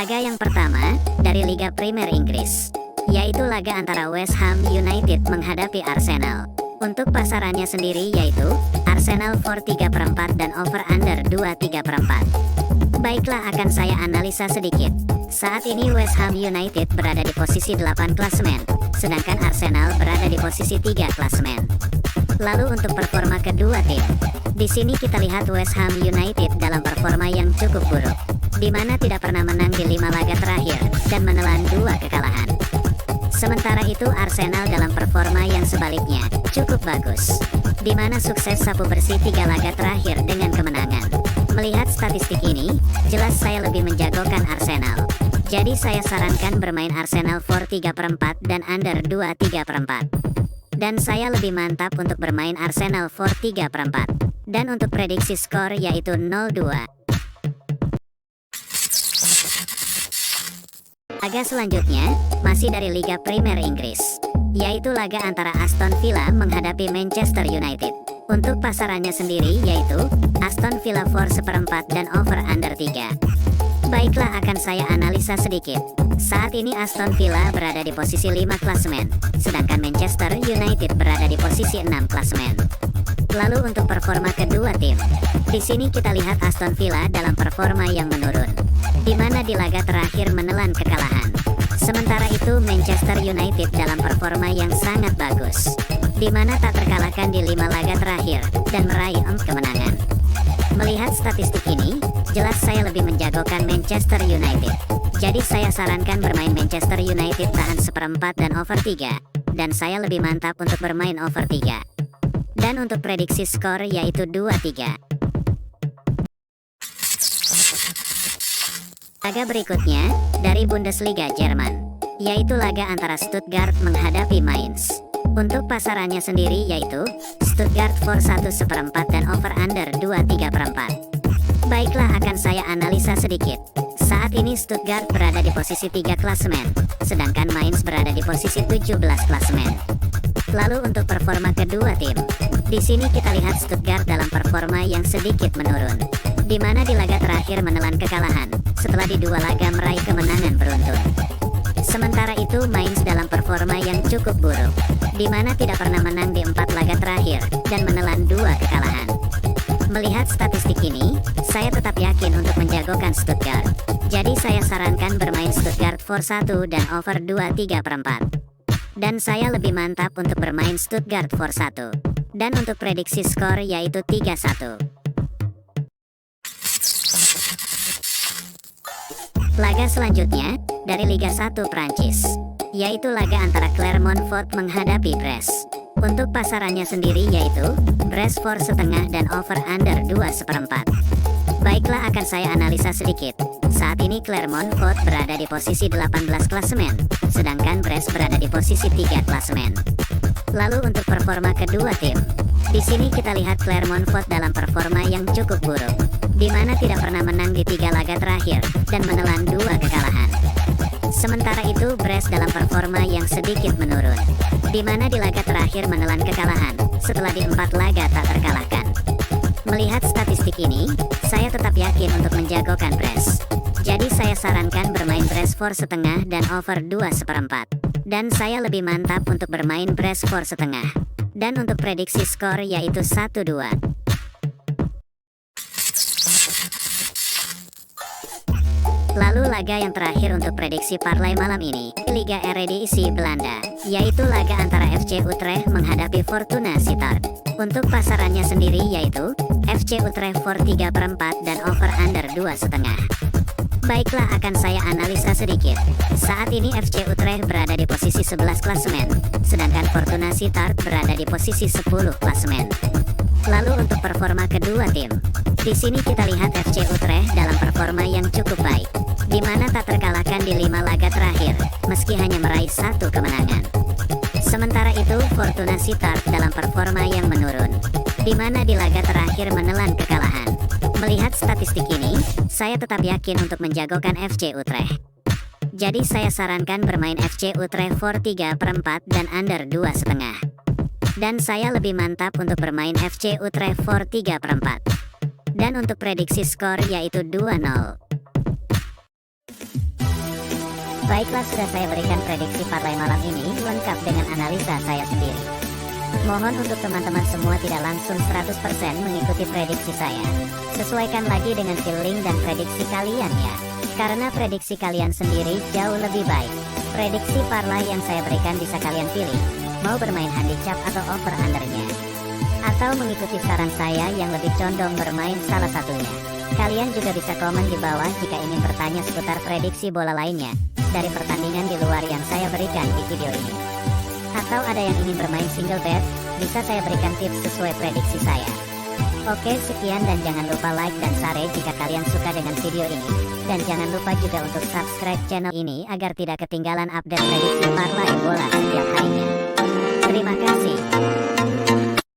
Laga yang pertama dari Liga Premier Inggris, yaitu laga antara West Ham United menghadapi Arsenal. Untuk pasarannya sendiri yaitu Arsenal for 3/4 dan over under 2/3. Baiklah, akan saya analisa sedikit. Saat ini West Ham United berada di posisi 8 klasemen, sedangkan Arsenal berada di posisi 3 klasemen. Lalu untuk performa kedua tim, di sini kita lihat West Ham United dalam performa yang cukup buruk, di mana tidak pernah menang di 5 laga terakhir dan menelan 2 kekalahan. Sementara itu Arsenal dalam performa yang sebaliknya cukup bagus, di mana sukses sapu bersih 3 laga terakhir dengan kemenangan. Melihat statistik ini, jelas saya lebih menjagokan Arsenal. Jadi saya sarankan bermain Arsenal for 3/4 dan under 2/3. Dan saya lebih mantap untuk bermain Arsenal for 3/4. Dan untuk prediksi skor yaitu 0-2. Laga selanjutnya masih dari Liga Premier Inggris, yaitu laga antara Aston Villa menghadapi Manchester United. Untuk pasarannya sendiri yaitu Aston Villa for 1/4 dan over under 3. Baiklah, akan saya analisa sedikit. Saat ini Aston Villa berada di posisi 5 klasemen, sedangkan Manchester United berada di posisi 6 klasemen. Lalu untuk performa kedua tim, di sini kita lihat Aston Villa dalam performa yang menurun, di mana di laga terakhir menelan kekalahan. Sementara itu Manchester United dalam performa yang sangat bagus, di mana tak terkalahkan di 5 laga terakhir dan meraih 4 kemenangan. Melihat statistik ini, jelas saya lebih menjagokan Manchester United. Jadi saya sarankan bermain Manchester United tahan 1/4 dan over 3, dan saya lebih mantap untuk bermain over 3. Dan untuk prediksi skor yaitu 2-3. Laga berikutnya dari Bundesliga Jerman, yaitu laga antara Stuttgart menghadapi Mainz. Untuk pasarannya sendiri yaitu Stuttgart for 1/4 dan over under 2/3. Baiklah, akan saya analisa sedikit. Saat ini Stuttgart berada di posisi 3 klasemen, sedangkan Mainz berada di posisi 17 klasemen. Lalu untuk performa kedua tim, di sini kita lihat Stuttgart dalam performa yang sedikit menurun, di mana di laga terakhir menelan kekalahan setelah di 2 laga meraih kemenangan beruntun. Sementara itu Mainz dalam performa yang cukup buruk, di mana tidak pernah menang di 4 laga terakhir dan menelan 2 kekalahan. Melihat statistik ini, saya tetap yakin untuk menjagokan Stuttgart. Jadi saya sarankan bermain Stuttgart for 1 dan over 2/3. Dan saya lebih mantap untuk bermain Stuttgart for 1. Dan untuk prediksi skor yaitu 3-1. Laga selanjutnya dari Liga 1 Prancis, yaitu laga antara Clermont-Foot menghadapi Brest. Untuk pasarannya sendiri yaitu Brest for 1/2 dan over under 2/4. Baiklah, akan saya analisa sedikit. Saat ini Clermont-Foot berada di posisi 18 klasemen, sedangkan Brest berada di posisi 3 klasemen. Lalu untuk performa kedua tim, di sini kita lihat Clermont-Foot dalam performa yang cukup buruk, di mana tidak pernah menang di 3 laga terakhir dan menelan 2 kekalahan. Sementara itu Brest dalam performa yang sedikit menurun, di mana di laga terakhir menelan kekalahan setelah di 4 laga tak terkalahkan. Melihat statistik ini, saya tetap yakin untuk menjagokan Brest. Jadi saya sarankan bermain Brest for 1/2 dan over 2/4. Dan saya lebih mantap untuk bermain Brest for 1/2. Dan untuk prediksi skor yaitu 1-2. Lalu laga yang terakhir untuk prediksi parlay malam ini, Liga Eredivisie Belanda, yaitu laga antara FC Utrecht menghadapi Fortuna Sittard. Untuk pasarannya sendiri yaitu FC Utrecht for 3/4 dan over under 2/5. Baiklah, akan saya analisa sedikit. Saat ini FC Utrecht berada di posisi 11 klasemen, sedangkan Fortuna Sittard berada di posisi 10 klasemen. Lalu untuk performa kedua tim, di sini kita lihat FC Utrecht dalam performa yang cukup baik, di mana tak terkalahkan di 5 laga terakhir, meski hanya meraih 1 kemenangan. Sementara itu Fortuna Sittard dalam performa yang menurun, di mana di laga terakhir menelan kekalahan. Melihat statistik ini, saya tetap yakin untuk menjagokan FC Utrecht. Jadi saya sarankan bermain FC Utrecht for 3/4 dan under 2/5. Dan saya lebih mantap untuk bermain FC Utrecht for 3/4. Dan untuk prediksi skor yaitu 2-0. Baiklah, sudah saya berikan prediksi parlay malam ini lengkap dengan analisa saya sendiri. Mohon untuk teman-teman semua tidak langsung 100% mengikuti prediksi saya. Sesuaikan lagi dengan feeling dan prediksi kalian ya. Karena prediksi kalian sendiri jauh lebih baik. Prediksi parlay yang saya berikan bisa kalian pilih, mau bermain handicap atau over undernya, atau mengikuti saran saya yang lebih condong bermain salah satunya. Kalian juga bisa komen di bawah jika ingin bertanya seputar prediksi bola lainnya dari pertandingan di luar yang saya berikan di video ini. Atau ada yang ingin bermain single bet, bisa saya berikan tips sesuai prediksi saya. Oke, sekian dan jangan lupa like dan share jika kalian suka dengan video ini. Dan jangan lupa juga untuk subscribe channel ini agar tidak ketinggalan update prediksi parlay bola setiap harinya. Terima kasih.